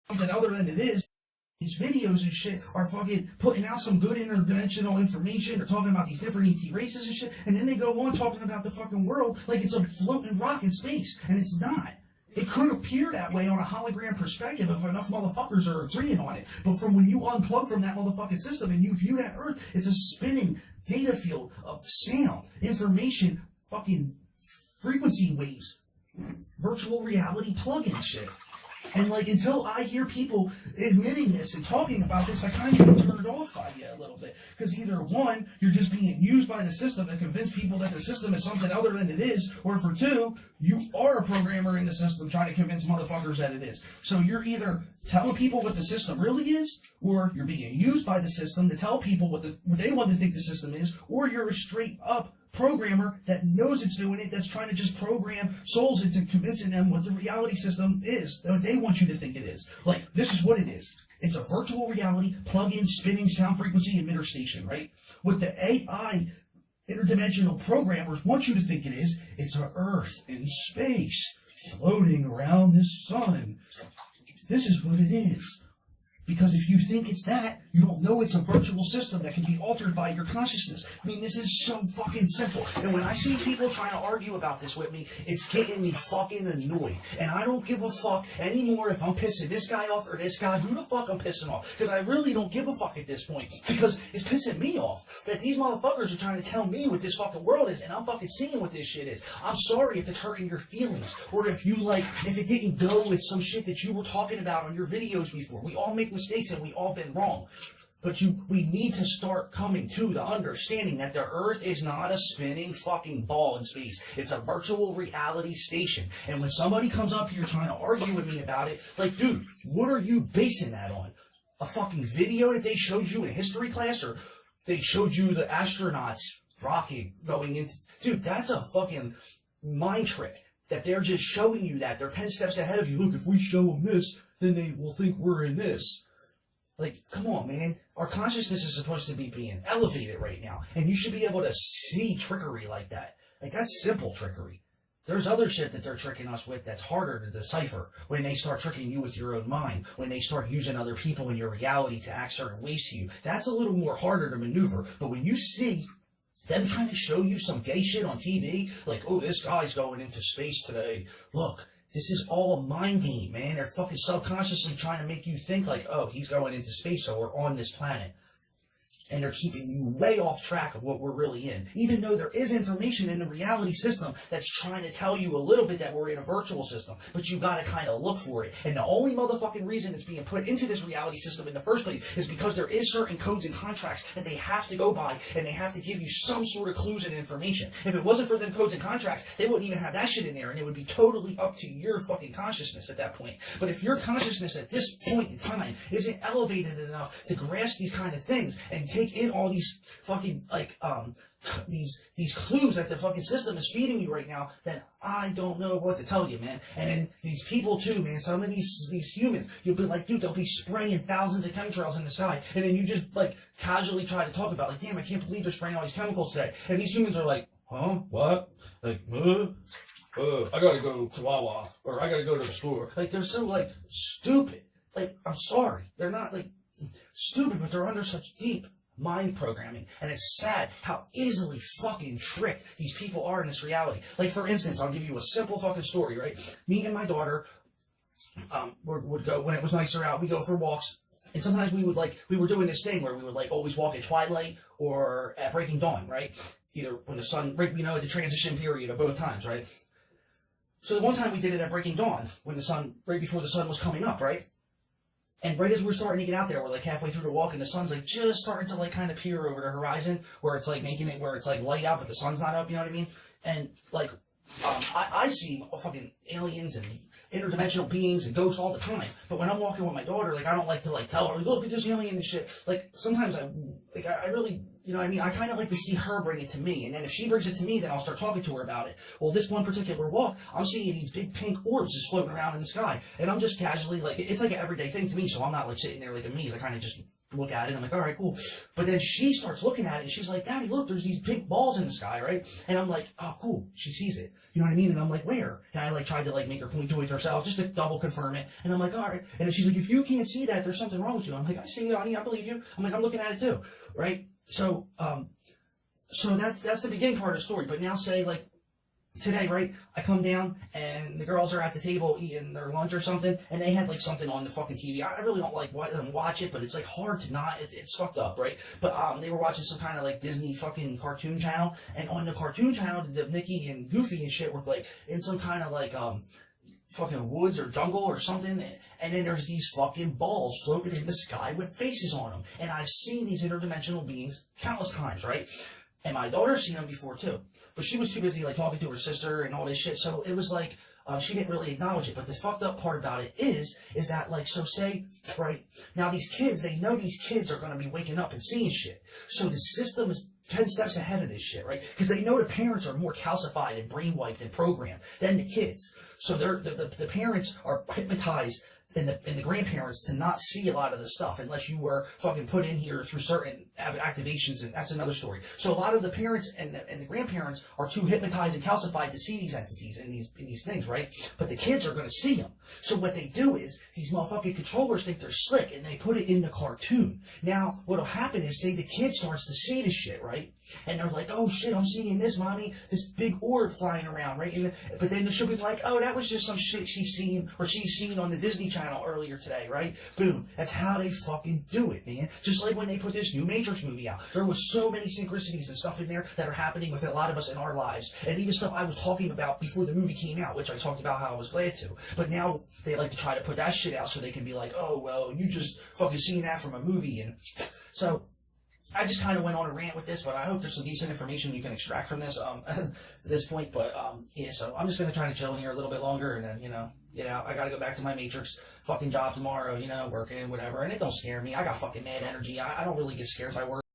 something other than it is. These videos and shit are fucking putting out some good interdimensional information. They're talking about these different ET races and shit, and then they go on talking about the fucking world like it's a floating rock in space, and it's not. It could appear that way on a hologram perspective if enough motherfuckers are agreeing on it. But from when you unplug from that motherfucking system and you view that Earth, it's a spinning data field of sound, information, fucking frequency waves, virtual reality plug-in shit. And like, until I hear people admitting this and talking about this, I kind of get turned off by you a little bit. Because either one, you're just being used by the system to convince people that the system is something other than it is, or for two, you are a programmer in the system trying to convince motherfuckers that it is. So you're either telling people what the system really is, or you're being used by the system to tell people what they want to think the system is, or you're a straight up programmer that knows it's doing it, that's trying to just program souls into convincing them what the reality system is, what they want you to think it is. Like, this is what it is. It's a virtual reality, plug-in, spinning sound frequency emitter station, right? What the AI interdimensional programmers want you to think it is, it's an Earth in space, floating around the sun. This is what it is. Because if you think it's that, you don't know it's a virtual system that can be altered by your consciousness. I mean, this is so fucking simple. And when I see people trying to argue about this with me, it's getting me fucking annoyed. And I don't give a fuck anymore if I'm pissing this guy off or this guy, who the fuck I'm pissing off. Because I really don't give a fuck at this point. Because it's pissing me off that these motherfuckers are trying to tell me what this fucking world is, and I'm fucking seeing what this shit is. I'm sorry if it's hurting your feelings, or if it didn't go with some shit that you were talking about on your videos before. We all make mistakes and we all been wrong. But we need to start coming to the understanding that the Earth is not a spinning fucking ball in space. It's a virtual reality station. And when somebody comes up here trying to argue with me about it, like, dude, what are you basing that on? A fucking video that they showed you in history class, or they showed you the astronauts rocket going into... Dude, that's a fucking mind trick. That they're just showing you that. They're 10 steps ahead of you. Look, if we show them this, then they will think we're in this. Like, come on, man. Our consciousness is supposed to be being elevated right now. And you should be able to see trickery like that. Like, that's simple trickery. There's other shit that they're tricking us with that's harder to decipher. When they start tricking you with your own mind. When they start using other people in your reality to act certain ways to you. That's a little more harder to maneuver. But when you see them trying to show you some gay shit on TV, like, oh, this guy's going into space today. Look. This is all a mind game, man. They're fucking subconsciously trying to make you think like, oh, he's going into space, so we're on this planet. And they're keeping you way off track of what we're really in. Even though there is information in the reality system that's trying to tell you a little bit that we're in a virtual system. But you gotta kind of look for it. And the only motherfucking reason it's being put into this reality system in the first place is because there is certain codes and contracts that they have to go by. And they have to give you some sort of clues and information. If it wasn't for them codes and contracts, they wouldn't even have that shit in there. And it would be totally up to your fucking consciousness at that point. But if your consciousness at this point in time isn't elevated enough to grasp these kind of things and take in all these fucking, like, these clues that the fucking system is feeding you right now, then I don't know what to tell you, man. And then these people too, man, some of these humans, you'll be like, dude, they'll be spraying thousands of chemtrails in the sky, and then you just, like, casually try to talk about, like, damn, I can't believe they're spraying all these chemicals today. And these humans are like, huh? What? Like, I gotta go to Wawa, or I gotta go to the store. Like, they're so, like, stupid. Like, I'm sorry. They're not, like, stupid, but they're under such deep mind programming, and it's sad how easily fucking tricked these people are in this reality. Like, for instance, I'll give you a simple fucking story, right? Me and my daughter would go, when it was nicer out, we go for walks, and sometimes we were doing this thing where we would, like, always walk at twilight or at breaking dawn, right? Either when the sun, at the transition period of both times, right? So the one time we did it at breaking dawn, when the sun, right before the sun was coming up, right? And right as we're starting to get out there, we're like halfway through the walk, and the sun's like just starting to like kind of peer over the horizon, where it's like making it where it's like light out, but the sun's not up. You know what I mean? And like, I see fucking aliens and interdimensional beings and ghosts all the time. But when I'm walking with my daughter, like, I don't like to like tell her, look at this alien and shit. Like, sometimes I really, you know what I mean? I kind of like to see her bring it to me. And then if she brings it to me, then I'll start talking to her about it. Well, this one particular walk, I'm seeing these big pink orbs just floating around in the sky. And I'm just casually, like, it's like an everyday thing to me. So I'm not like sitting there like amazed. I kind of just look at it. I'm like, all right, cool. But then she starts looking at it and she's like, Daddy, look, there's these pink balls in the sky, right? And I'm like, oh, cool. She sees it. You know what I mean? And I'm like, where? And I like tried to like make her point to it herself just to double confirm it. And I'm like, all right. And she's like, if you can't see that, there's something wrong with you. I'm like, I see it, honey. I believe you. I'm like, I'm looking at it too, right? So that's the beginning part of the story. But now say like, today, right, I come down and the girls are at the table eating their lunch or something, and they had like something on the fucking TV. I really don't like watch it, but it's like hard to not. It's fucked up, right? But they were watching some kind of like Disney fucking cartoon channel, and on the cartoon channel, the Mickey and Goofy and shit were like in some kind of like fucking woods or jungle or something, and then there's these fucking balls floating in the sky with faces on them, and I've seen these interdimensional beings countless times, right? And my daughter's seen them before too. But she was too busy like talking to her sister and all this shit, so it was like she didn't really acknowledge it. But the fucked up part about it is that like, so say, right, now these kids, they know these kids are gonna be waking up and seeing shit. So the system is 10 steps ahead of this shit, right? Because they know the parents are more calcified and brainwiped and programmed than the kids. So the parents are hypnotized and the grandparents to not see a lot of the stuff unless you were fucking put in here through certain activations, and that's another story. So a lot of the parents and the grandparents are too hypnotized and calcified to see these entities and these things, right? But the kids are going to see them. So what they do is these motherfucking controllers think they're slick and they put it in the cartoon. Now what'll happen is, say the kid starts to see this shit, right? And they're like, oh shit, I'm seeing this, mommy, this big orb flying around, right? But then she'll be like, oh, that was just some shit she's seen on the Disney Channel earlier today, right? Boom. That's how they fucking do it, man. Just like when they put this new Matrix movie out. There was so many synchronicities and stuff in there that are happening with a lot of us in our lives. And even stuff I was talking about before the movie came out, which I talked about how I was glad to. But now they like to try to put that shit out so they can be like, oh, well, you just fucking seen that from a movie. And so I just kind of went on a rant with this, but I hope there's some decent information you can extract from this at this point. But yeah, so I'm just going to try to chill in here a little bit longer and then, get out. I got to go back to my Matrix fucking job tomorrow, working, whatever. And it don't scare me. I got fucking mad energy. I don't really get scared by work.